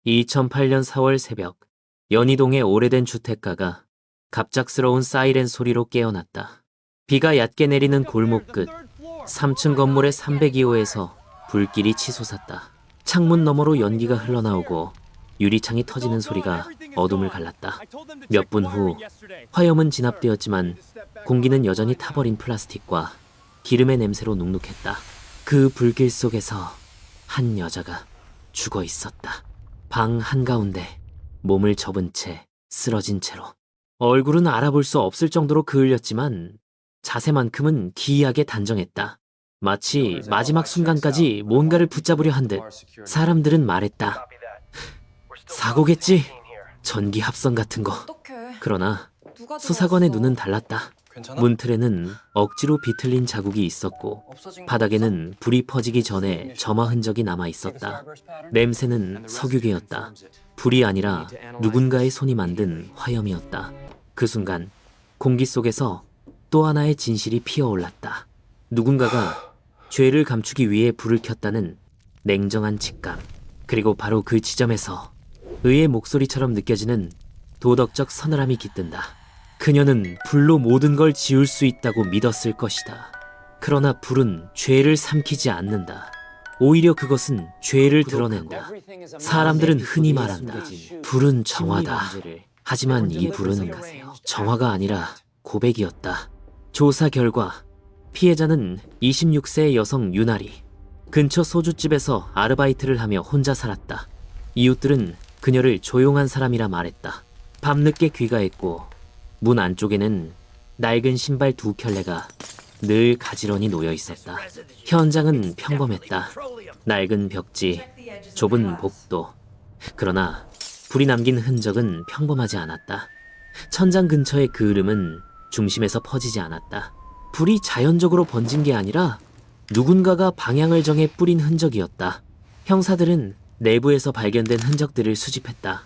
2008년 4월 새벽, 연희동의 오래된 주택가가 갑작스러운 사이렌 소리로 깨어났다. 비가 얕게 내리는 골목 끝 3층 건물의 302호에서 불길이 치솟았다. 창문 너머로 연기가 흘러나오고 유리창이 터지는 소리가 어둠을 갈랐다. 몇 분 후 화염은 진압되었지만 공기는 여전히 타버린 플라스틱과 기름의 냄새로 눅눅했다. 그 불길 속에서 한 여자가 죽어 있었다. 방 한가운데 몸을 접은 채 쓰러진 채로. 얼굴은 알아볼 수 없을 정도로 그을렸지만 자세만큼은 기이하게 단정했다. 마치 마지막 순간까지 뭔가를 붙잡으려 한 듯. 사람들은 말했다. 사고겠지? 전기 합선 같은 거. 어떡해. 그러나 누가 수사관의 들어왔어? 눈은 달랐다. 괜찮아? 문틀에는 억지로 비틀린 자국이 있었고 없어진 거 바닥에는 불이 퍼지기 전에 점화 흔적이 남아 있었다. 냄새는 석유계였다. 불이 아니라 누군가의 손이 만든 화염이었다. 그 순간 공기 속에서 또 하나의 진실이 피어올랐다. 누군가가 죄를 감추기 위해 불을 켰다는 냉정한 직감. 그리고 바로 그 지점에서 의의 목소리처럼 느껴지는 도덕적 서늘함이 깃든다. 그녀는 불로 모든 걸 지울 수 있다고 믿었을 것이다. 그러나 불은 죄를 삼키지 않는다. 오히려 그것은 죄를 드러낸다. 사람들은 흔히 말한다. 불은 정화다. 하지만 이 불은 정화가 아니라 고백이었다. 조사 결과 피해자는 26세의 여성 유나리. 근처 소주집에서 아르바이트를 하며 혼자 살았다. 이웃들은 그녀를 조용한 사람이라 말했다. 밤늦게 귀가했고 문 안쪽에는 낡은 신발 2켤레가 늘 가지런히 놓여 있었다. 현장은 평범했다. 낡은 벽지, 좁은 복도. 그러나 불이 남긴 흔적은 평범하지 않았다. 천장 근처의 그을음은 중심에서 퍼지지 않았다. 불이 자연적으로 번진 게 아니라 누군가가 방향을 정해 뿌린 흔적이었다. 형사들은 내부에서 발견된 흔적들을 수집했다.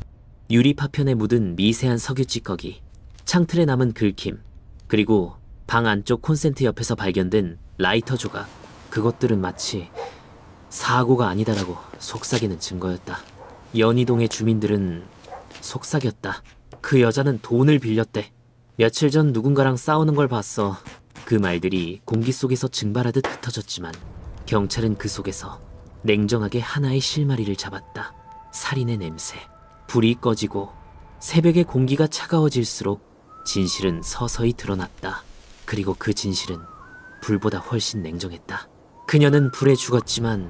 유리 파편에 묻은 미세한 석유 찌꺼기, 창틀에 남은 긁힘, 그리고 방 안쪽 콘센트 옆에서 발견된 라이터 조각. 그것들은 마치 사고가 아니다라고 속삭이는 증거였다. 연희동의 주민들은 속삭였다. 그 여자는 돈을 빌렸대. 며칠 전 누군가랑 싸우는 걸 봤어. 그 말들이 공기 속에서 증발하듯 흩어졌지만 경찰은 그 속에서 냉정하게 하나의 실마리를 잡았다. 살인의 냄새. 불이 꺼지고 새벽의 공기가 차가워질수록 진실은 서서히 드러났다. 그리고 그 진실은 불보다 훨씬 냉정했다. 그녀는 불에 죽었지만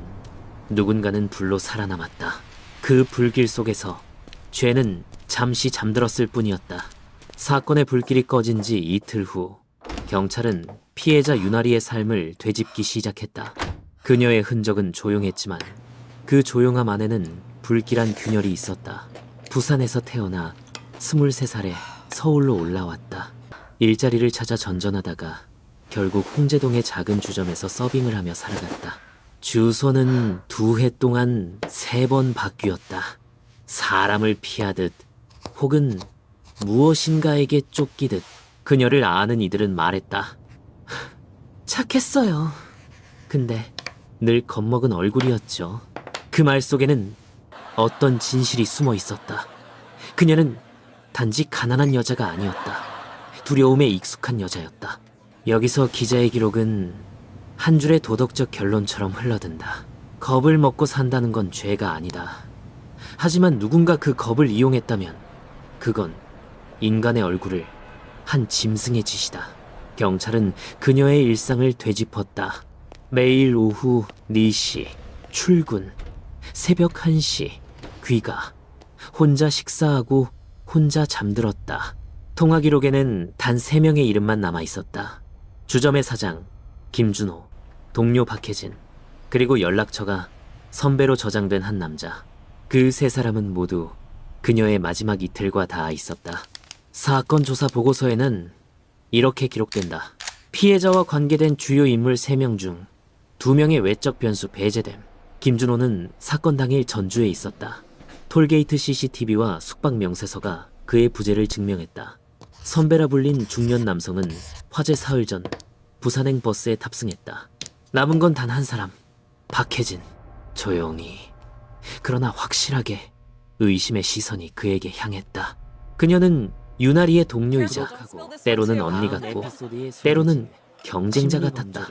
누군가는 불로 살아남았다. 그 불길 속에서 죄는 잠시 잠들었을 뿐이었다. 사건의 불길이 꺼진 지 이틀 후 경찰은 피해자 유나리의 삶을 되짚기 시작했다. 그녀의 흔적은 조용했지만 그 조용함 안에는 불길한 균열이 있었다. 부산에서 태어나 23살에 서울로 올라왔다. 일자리를 찾아 전전하다가 결국 홍제동의 작은 주점에서 서빙을 하며 살아갔다. 주소는 2해 동안 3번 바뀌었다. 사람을 피하듯 혹은 무엇인가에게 쫓기듯. 그녀를 아는 이들은 말했다. 착했어요. 근데 늘 겁먹은 얼굴이었죠. 그 말 속에는 어떤 진실이 숨어 있었다. 그녀는 단지 가난한 여자가 아니었다. 두려움에 익숙한 여자였다. 여기서 기자의 기록은 한 줄의 도덕적 결론처럼 흘러든다. 겁을 먹고 산다는 건 죄가 아니다. 하지만 누군가 그 겁을 이용했다면 그건 인간의 얼굴을 한 짐승의 짓이다. 경찰은 그녀의 일상을 되짚었다. 매일 오후 4시 출근, 새벽 1시 귀가, 혼자 식사하고 혼자 잠들었다. 통화 기록에는 단 3명의 이름만 남아있었다. 주점의 사장 김준호, 동료 박혜진, 그리고 연락처가 선배로 저장된 한 남자. 그 3사람은 모두 그녀의 마지막 이틀과 닿아 있었다. 사건 조사 보고서에는 이렇게 기록된다. 피해자와 관계된 주요 인물 3명 중 2명의 외적 변수 배제됨. 김준호는 사건 당일 전주에 있었다. 톨게이트 CCTV와 숙박 명세서가 그의 부재를 증명했다. 선배라 불린 중년 남성은 화재 사흘 전 부산행 버스에 탑승했다. 남은 건 단 한 사람, 박혜진. 조용히, 그러나 확실하게 의심의 시선이 그에게 향했다. 그녀는 유나리의 동료이자 때로는 언니 같고 때로는 경쟁자 같았다.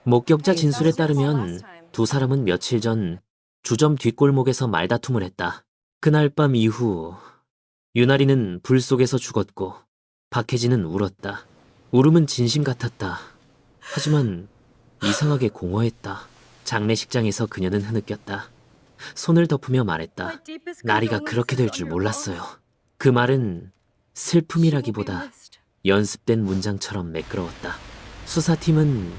목격자 진술에 따르면 두 사람은 며칠 전 주점 뒷골목에서 말다툼을 했다. 그날 밤 이후 유나리는 불 속에서 죽었고 박혜진은 울었다. 울음은 진심 같았다. 하지만 이상하게 공허했다. 장례식장에서 그녀는 흐느꼈다. 손을 덮으며 말했다. 나리가 그렇게 될 줄 몰랐어요. 그 말은 슬픔이라기보다 연습된 문장처럼 매끄러웠다. 수사팀은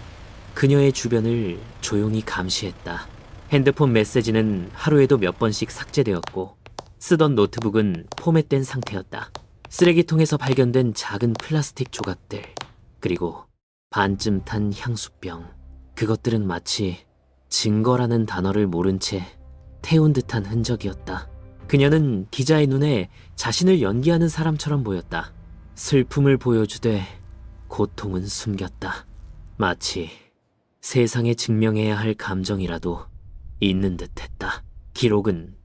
그녀의 주변을 조용히 감시했다. 핸드폰 메시지는 하루에도 몇 번씩 삭제되었고 쓰던 노트북은 포맷된 상태였다. 쓰레기통에서 발견된 작은 플라스틱 조각들, 그리고 반쯤 탄 향수병. 그것들은 마치 증거라는 단어를 모른 채 태운 듯한 흔적이었다. 그녀는 기자의 눈에 자신을 연기하는 사람처럼 보였다. 슬픔을 보여주되 고통은 숨겼다. 마치 세상에 증명해야 할 감정이라도 있는 듯했다. 기록은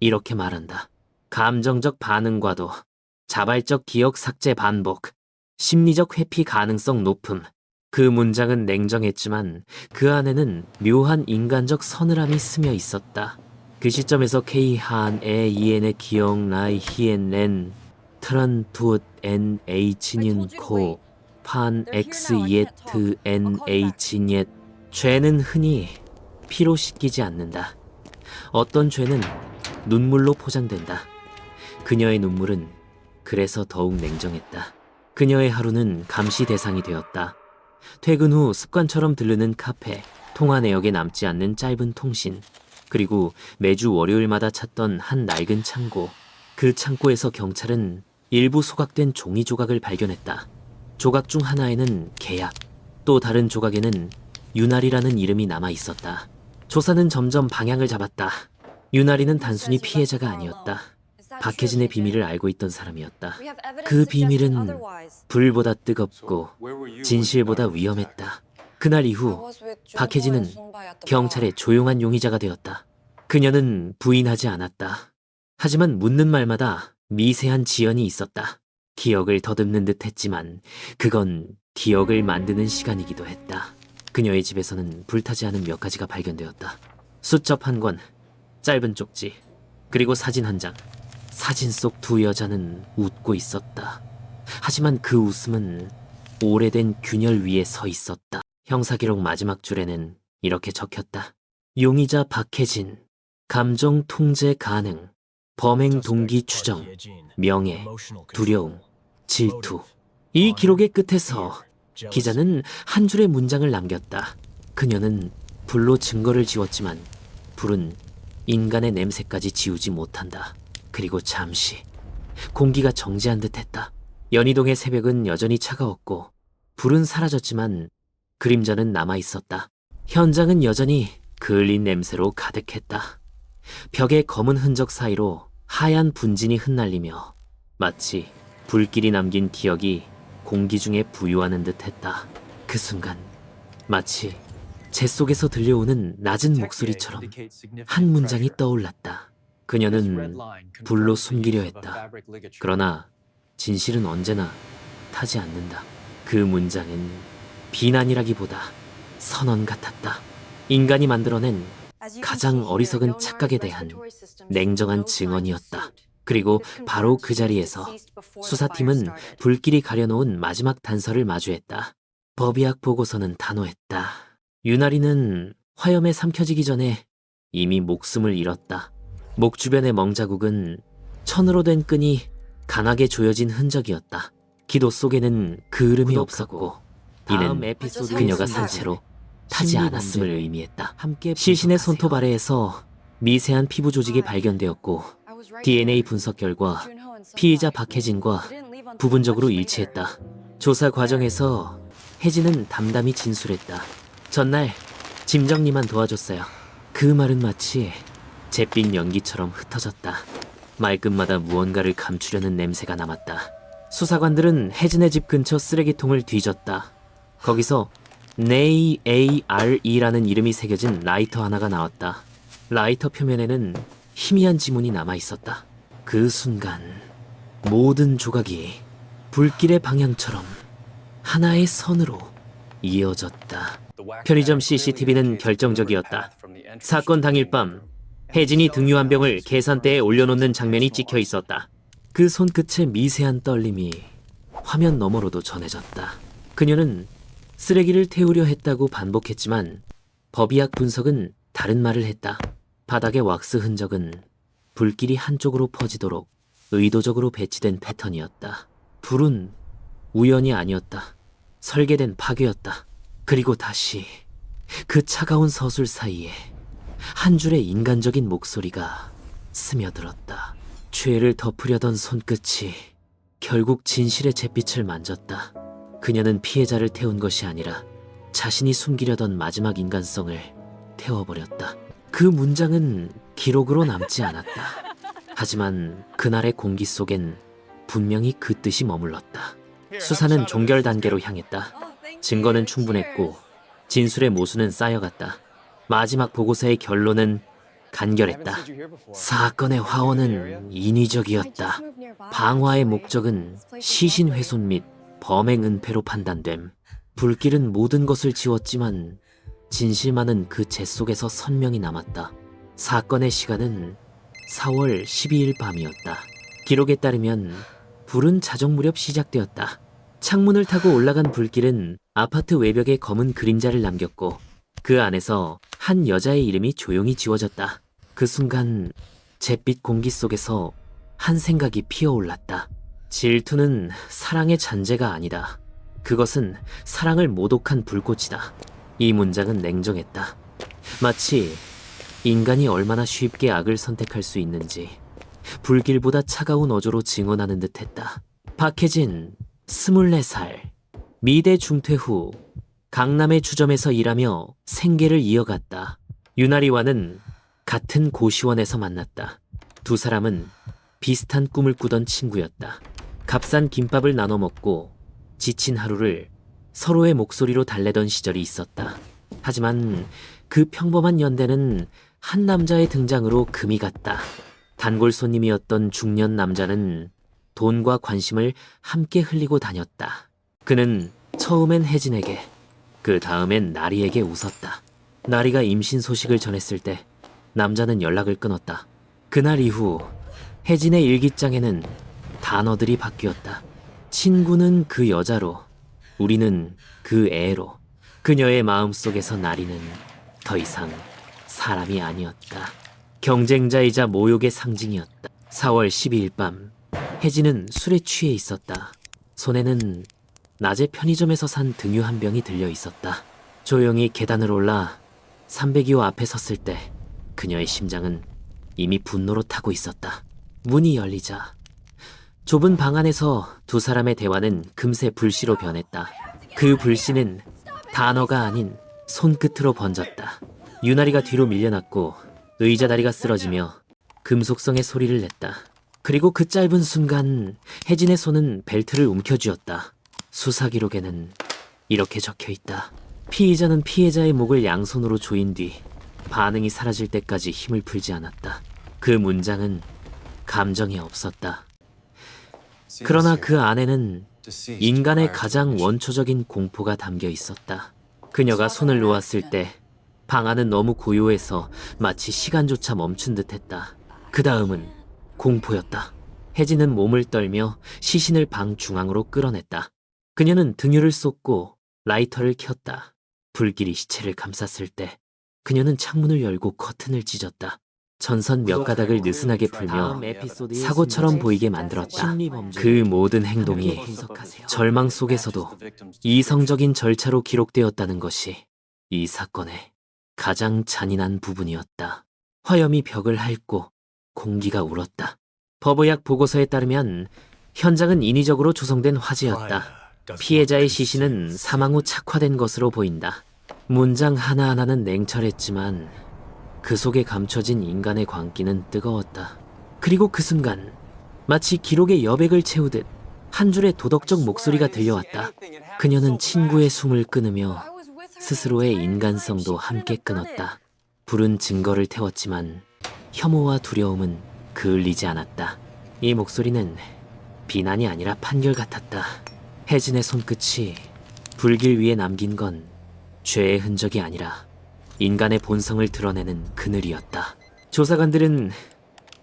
이렇게 말한다. 감정적 반응과도 자발적 기억 삭제 반복, 심리적 회피 가능성 높음. 그 문장은 냉정했지만 그 안에는 묘한 인간적 서늘함이 스며 있었다. 그 시점에서 K 한에 이엔의 기억 나이 히엔 렌 트란 투엇 엔 H 닌 코 판 X 예트 N H 녜. 죄는 흔히 피로 씻기지 않는다. 어떤 죄는 눈물로 포장된다. 그녀의 눈물은 그래서 더욱 냉정했다. 그녀의 하루는 감시 대상이 되었다. 퇴근 후 습관처럼 들르는 카페, 통화 내역에 남지 않는 짧은 통신, 그리고 매주 월요일마다 찾던 한 낡은 창고. 그 창고에서 경찰은 일부 소각된 종이 조각을 발견했다. 조각 중 하나에는 계약, 또 다른 조각에는 유나리라는 이름이 남아 있었다. 조사는 점점 방향을 잡았다. 유나리는 단순히 피해자가 아니었다. 박혜진의 비밀을 알고 있던 사람이었다. 그 비밀은 불보다 뜨겁고 진실보다 위험했다. 그날 이후 박혜진은 경찰의 조용한 용의자가 되었다. 그녀는 부인하지 않았다. 하지만 묻는 말마다 미세한 지연이 있었다. 기억을 더듬는 듯 했지만 그건 기억을 만드는 시간이기도 했다. 그녀의 집에서는 불타지 않은 몇 가지가 발견되었다. 수첩 한 권, 짧은 쪽지, 그리고 사진 한 장. 사진 속 두 여자는 웃고 있었다. 하지만 그 웃음은 오래된 균열 위에 서 있었다. 형사기록 마지막 줄에는 이렇게 적혔다. 용의자 박혜진, 감정 통제 가능, 범행 동기 추정, 명예, 두려움, 질투. 이 기록의 끝에서 기자는 한 줄의 문장을 남겼다. 그녀는 불로 증거를 지웠지만 불은 인간의 냄새까지 지우지 못한다. 그리고 잠시 공기가 정지한 듯했다. 연희동의 새벽은 여전히 차가웠고 불은 사라졌지만 그림자는 남아있었다. 현장은 여전히 그을린 냄새로 가득했다. 벽의 검은 흔적 사이로 하얀 분진이 흩날리며 마치 불길이 남긴 기억이 공기 중에 부유하는 듯했다. 그 순간 마치 제 속에서 들려오는 낮은 목소리처럼 한 문장이 떠올랐다. 그녀는 불로 숨기려 했다. 그러나 진실은 언제나 타지 않는다. 그 문장은 비난이라기보다 선언 같았다. 인간이 만들어낸 가장 어리석은 착각에 대한 냉정한 증언이었다. 그리고 바로 그 자리에서 수사팀은 불길이 가려놓은 마지막 단서를 마주했다. 법의학 보고서는 단호했다. 유나리는 화염에 삼켜지기 전에 이미 목숨을 잃었다. 목 주변의 멍자국은 천으로 된 끈이 강하게 조여진 흔적이었다. 기도 속에는 그을음이 없었고 이는 그녀가 산채로 타지 않았음을 의미했다. 시신의 손톱 아래에서 미세한 피부 조직이 발견되었고 DNA 분석 결과 피의자 박혜진과 부분적으로 일치했다. 조사 과정에서 혜진은 담담히 진술했다. 전날 짐 정리만 도와줬어요. 그 말은 마치 잿빛 연기처럼 흩어졌다. 말끝마다 무언가를 감추려는 냄새가 남았다. 수사관들은 혜진의 집 근처 쓰레기통을 뒤졌다. 거기서 네이 ARE라는 이름이 새겨진 라이터 하나가 나왔다. 라이터 표면에는 희미한 지문이 남아 있었다. 그 순간 모든 조각이 불길의 방향처럼 하나의 선으로 이어졌다. 편의점 CCTV는 결정적이었다. 사건 당일 밤 혜진이 등유 한 병을 계산대에 올려놓는 장면이 찍혀 있었다. 그 손끝의 미세한 떨림이 화면 너머로도 전해졌다. 그녀는 쓰레기를 태우려 했다고 반복했지만 법의학 분석은 다른 말을 했다. 바닥의 왁스 흔적은 불길이 한쪽으로 퍼지도록 의도적으로 배치된 패턴이었다. 불은 우연이 아니었다. 설계된 파괴였다. 그리고 다시 그 차가운 서술 사이에 한 줄의 인간적인 목소리가 스며들었다. 죄를 덮으려던 손끝이 결국 진실의 잿빛을 만졌다. 그녀는 피해자를 태운 것이 아니라 자신이 숨기려던 마지막 인간성을 태워버렸다. 그 문장은 기록으로 남지 않았다. 하지만 그날의 공기 속엔 분명히 그 뜻이 머물렀다. 수사는 종결 단계로 향했다. 증거는 충분했고 진술의 모순은 쌓여갔다. 마지막 보고서의 결론은 간결했다. 사건의 화원은 인위적이었다. 방화의 목적은 시신 훼손 및 범행 은폐로 판단됨. 불길은 모든 것을 지웠지만 진실만은 그 재 속에서 선명히 남았다. 사건의 시간은 4월 12일 밤이었다. 기록에 따르면 불은 자정 무렵 시작되었다. 창문을 타고 올라간 불길은 아파트 외벽에 검은 그림자를 남겼고 그 안에서 한 여자의 이름이 조용히 지워졌다. 그 순간 잿빛 공기 속에서 한 생각이 피어올랐다. 질투는 사랑의 잔재가 아니다. 그것은 사랑을 모독한 불꽃이다. 이 문장은 냉정했다. 마치 인간이 얼마나 쉽게 악을 선택할 수 있는지 불길보다 차가운 어조로 증언하는 듯했다. 박혜진 24살, 미대 중퇴 후 강남의 주점에서 일하며 생계를 이어갔다. 유나리와는 같은 고시원에서 만났다. 두 사람은 비슷한 꿈을 꾸던 친구였다. 값싼 김밥을 나눠 먹고 지친 하루를 서로의 목소리로 달래던 시절이 있었다. 하지만 그 평범한 연대는 한 남자의 등장으로 금이 갔다. 단골 손님이었던 중년 남자는 돈과 관심을 함께 흘리고 다녔다. 그는 처음엔 혜진에게, 그 다음엔 나리에게 웃었다. 나리가 임신 소식을 전했을 때 남자는 연락을 끊었다. 그날 이후 혜진의 일기장에는 단어들이 바뀌었다. 친구는 그 여자로, 우리는 그 애로. 그녀의 마음속에서 나리는 더 이상 사람이 아니었다. 경쟁자이자 모욕의 상징이었다. 4월 12일 밤 혜진은 술에 취해 있었다. 손에는 낮에 편의점에서 산 등유 한 병이 들려 있었다. 조용히 계단을 올라 302호 앞에 섰을 때 그녀의 심장은 이미 분노로 타고 있었다. 문이 열리자 좁은 방 안에서 두 사람의 대화는 금세 불씨로 변했다. 그 불씨는 단어가 아닌 손끝으로 번졌다. 유나리가 뒤로 밀려났고 의자 다리가 쓰러지며 금속성의 소리를 냈다. 그리고 그 짧은 순간 혜진의 손은 벨트를 움켜쥐었다. 수사 기록에는 이렇게 적혀있다. 피의자는 피해자의 목을 양손으로 조인 뒤 반응이 사라질 때까지 힘을 풀지 않았다. 그 문장은 감정이 없었다. 그러나 그 안에는 인간의 가장 원초적인 공포가 담겨 있었다. 그녀가 손을 놓았을 때 방 안은 너무 고요해서 마치 시간조차 멈춘 듯했다. 그 다음은 공포였다. 혜진은 몸을 떨며 시신을 방 중앙으로 끌어냈다. 그녀는 등유를 쏟고 라이터를 켰다. 불길이 시체를 감쌌을 때 그녀는 창문을 열고 커튼을 찢었다. 전선 몇 가닥을 느슨하게 풀며 사고처럼 보이게 만들었다. 그 모든 행동이 절망 속에서도 이성적인 절차로 기록되었다는 것이 이 사건의 가장 잔인한 부분이었다. 화염이 벽을 핥고 공기가 울었다. 법의학 보고서에 따르면 현장은 인위적으로 조성된 화재였다. 피해자의 시신은 사망 후 착화된 것으로 보인다. 문장 하나하나는 냉철했지만 그 속에 감춰진 인간의 광기는 뜨거웠다. 그리고 그 순간 마치 기록의 여백을 채우듯 한 줄의 도덕적 목소리가 들려왔다. 그녀는 친구의 숨을 끊으며 스스로의 인간성도 함께 끊었다. 불은 증거를 태웠지만 혐오와 두려움은 그을리지 않았다. 이 목소리는 비난이 아니라 판결 같았다. 혜진의 손끝이 불길 위에 남긴 건 죄의 흔적이 아니라 인간의 본성을 드러내는 그늘이었다. 조사관들은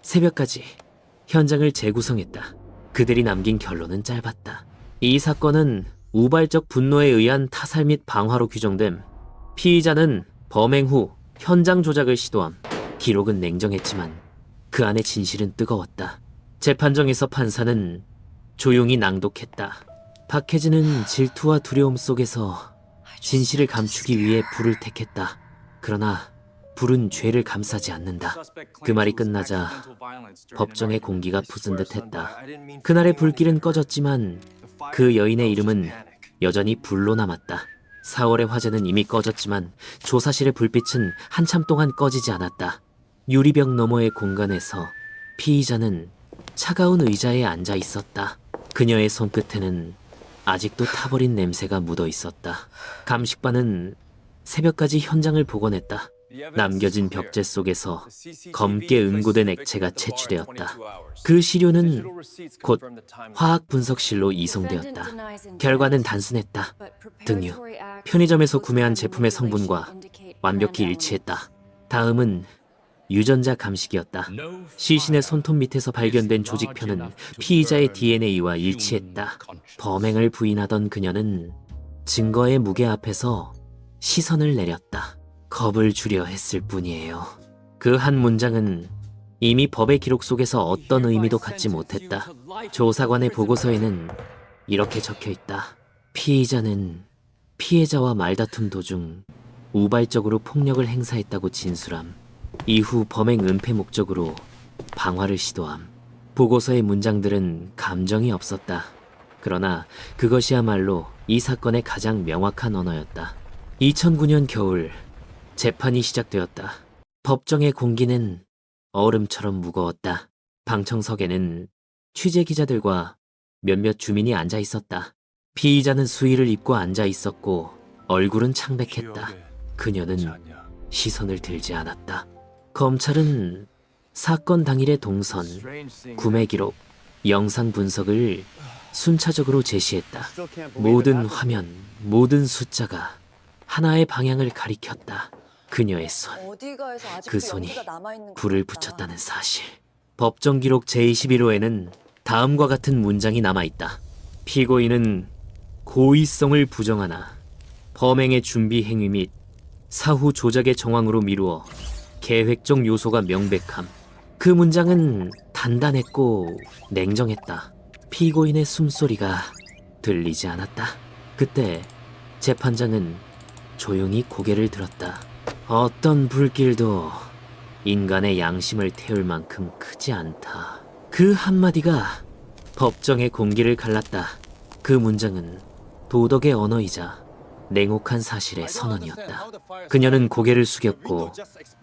새벽까지 현장을 재구성했다. 그들이 남긴 결론은 짧았다. 이 사건은 우발적 분노에 의한 타살 및 방화로 규정됨. 피의자는 범행 후 현장 조작을 시도함. 기록은 냉정했지만 그 안의 진실은 뜨거웠다. 재판정에서 판사는 조용히 낭독했다. 박혜진은 질투와 두려움 속에서 진실을 감추기 위해 불을 택했다. 그러나 불은 죄를 감싸지 않는다. 그 말이 끝나자 법정의 공기가 부순 듯했다. 그날의 불길은 꺼졌지만 그 여인의 이름은 여전히 불로 남았다. 4월의 화재는 이미 꺼졌지만 조사실의 불빛은 한참 동안 꺼지지 않았다. 유리벽 너머의 공간에서 피의자는 차가운 의자에 앉아 있었다. 그녀의 손끝에는 아직도 타버린 냄새가 묻어 있었다. 감식반은 새벽까지 현장을 복원했다. 남겨진 벽제 속에서 검게 응고된 액체가 채취되었다. 그 시료는 곧 화학 분석실로 이송되었다. 결과는 단순했다. 등유. 편의점에서 구매한 제품의 성분과 완벽히 일치했다. 다음은 유전자 감식이었다. 시신의 손톱 밑에서 발견된 조직표는 피의자의 DNA와 일치했다. 범행을 부인하던 그녀는 증거의 무게 앞에서 시선을 내렸다. 겁을 주려 했을 뿐이에요. 그 한 문장은 이미 법의 기록 속에서 어떤 의미도 갖지 못했다. 조사관의 보고서에는 이렇게 적혀있다. 피의자는 피해자와 말다툼 도중 우발적으로 폭력을 행사했다고 진술함. 이후 범행 은폐 목적으로 방화를 시도함. 보고서의 문장들은 감정이 없었다. 그러나 그것이야말로 이 사건의 가장 명확한 언어였다. 2009년 겨울 재판이 시작되었다. 법정의 공기는 얼음처럼 무거웠다. 방청석에는 취재 기자들과 몇몇 주민이 앉아 있었다. 피의자는 수의를 입고 앉아 있었고 얼굴은 창백했다. 그녀는 시선을 들지 않았다. 검찰은 사건 당일의 동선, 구매 기록, 영상 분석을 순차적으로 제시했다. 모든 화면, 모든 숫자가 하나의 방향을 가리켰다. 그녀의 손, 그 손이 불을 붙였다는 사실. 법정 기록 제21호에는 다음과 같은 문장이 남아있다. 피고인은 고의성을 부정하나 범행의 준비 행위 및 사후 조작의 정황으로 미루어 계획적 요소가 명백함. 그 문장은 단단했고 냉정했다. 피고인의 숨소리가 들리지 않았다. 그때 재판장은 조용히 고개를 들었다. 어떤 불길도 인간의 양심을 태울 만큼 크지 않다. 그 한마디가 법정의 공기를 갈랐다. 그 문장은 도덕의 언어이자 냉혹한 사실의 선언이었다. 그녀는 고개를 숙였고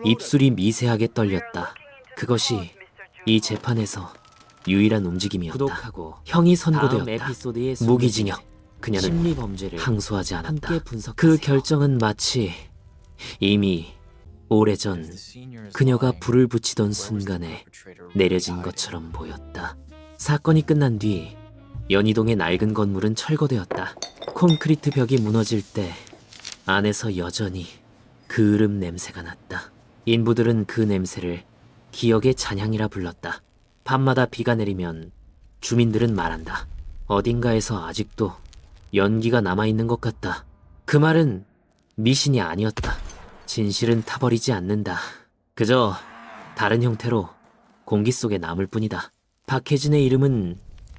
입술이 미세하게 떨렸다. 그것이 이 재판에서 유일한 움직임이었다. 구독하고 형이 선고되었다. 무기징역. 그녀는 심리범죄를 항소하지 않았다. 그 결정은 마치 이미 오래전 그녀가 불을 붙이던 순간에 내려진 것처럼 보였다. 사건이 끝난 뒤 연희동의 낡은 건물은 철거되었다. 콘크리트 벽이 무너질 때 안에서 여전히 그을음 냄새가 났다. 인부들은 그 냄새를 기억의 잔향이라 불렀다. 밤마다 비가 내리면 주민들은 말한다. 어딘가에서 아직도 연기가 남아있는 것 같다. 그 말은 미신이 아니었다. 진실은 타버리지 않는다. 그저 다른 형태로 공기 속에 남을 뿐이다. 박혜진의 이름은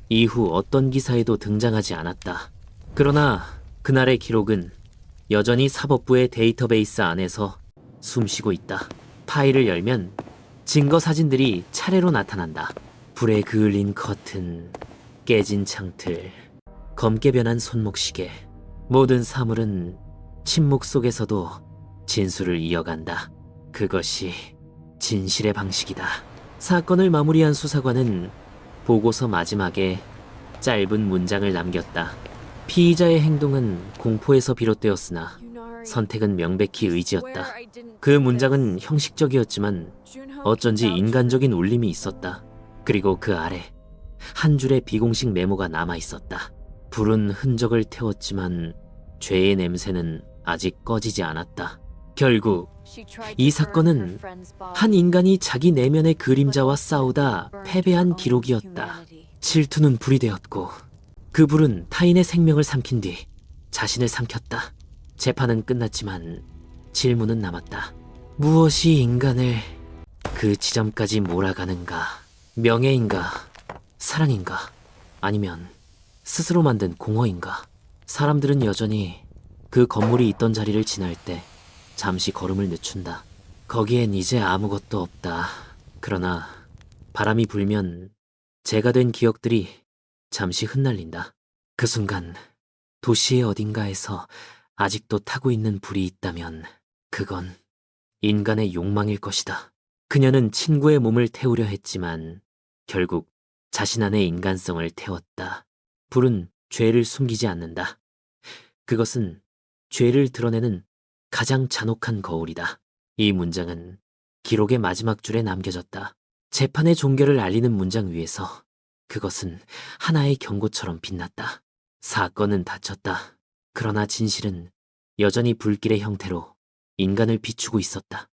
이후 어떤 기사에도 등장하지 않았다. 그러나 그날의 기록은 여전히 사법부의 데이터베이스 안에서 숨쉬고 있다. 파일을 열면 증거 사진들이 차례로 나타난다. 불에 그을린 커튼, 깨진 창틀, 검게 변한 손목시계. 모든 사물은 침묵 속에서도 진술을 이어간다. 그것이 진실의 방식이다. 사건을 마무리한 수사관은 보고서 마지막에 짧은 문장을 남겼다. 피의자의 행동은 공포에서 비롯되었으나 선택은 명백히 의지였다. 그 문장은 형식적이었지만 어쩐지 인간적인 울림이 있었다. 그리고 그 아래 한 줄의 비공식 메모가 남아 있었다. 불은 흔적을 태웠지만 죄의 냄새는 아직 꺼지지 않았다. 결국 이 사건은 한 인간이 자기 내면의 그림자와 싸우다 패배한 기록이었다. 질투는 불이 되었고 그 불은 타인의 생명을 삼킨 뒤 자신을 삼켰다. 재판은 끝났지만 질문은 남았다. 무엇이 인간을 그 지점까지 몰아가는가? 명예인가? 사랑인가? 아니면 스스로 만든 공허인가? 사람들은 여전히 그 건물이 있던 자리를 지날 때 잠시 걸음을 늦춘다. 거기엔 이제 아무것도 없다. 그러나 바람이 불면 재가 된 기억들이 잠시 흩날린다. 그 순간 도시의 어딘가에서 아직도 타고 있는 불이 있다면 그건 인간의 욕망일 것이다. 그녀는 친구의 몸을 태우려 했지만 결국 자신 안의 인간성을 태웠다. 불은 죄를 숨기지 않는다. 그것은 죄를 드러내는 가장 잔혹한 거울이다. 이 문장은 기록의 마지막 줄에 남겨졌다. 재판의 종결을 알리는 문장 위에서 그것은 하나의 경고처럼 빛났다. 사건은 닫혔다. 그러나 진실은 여전히 불길의 형태로 인간을 비추고 있었다.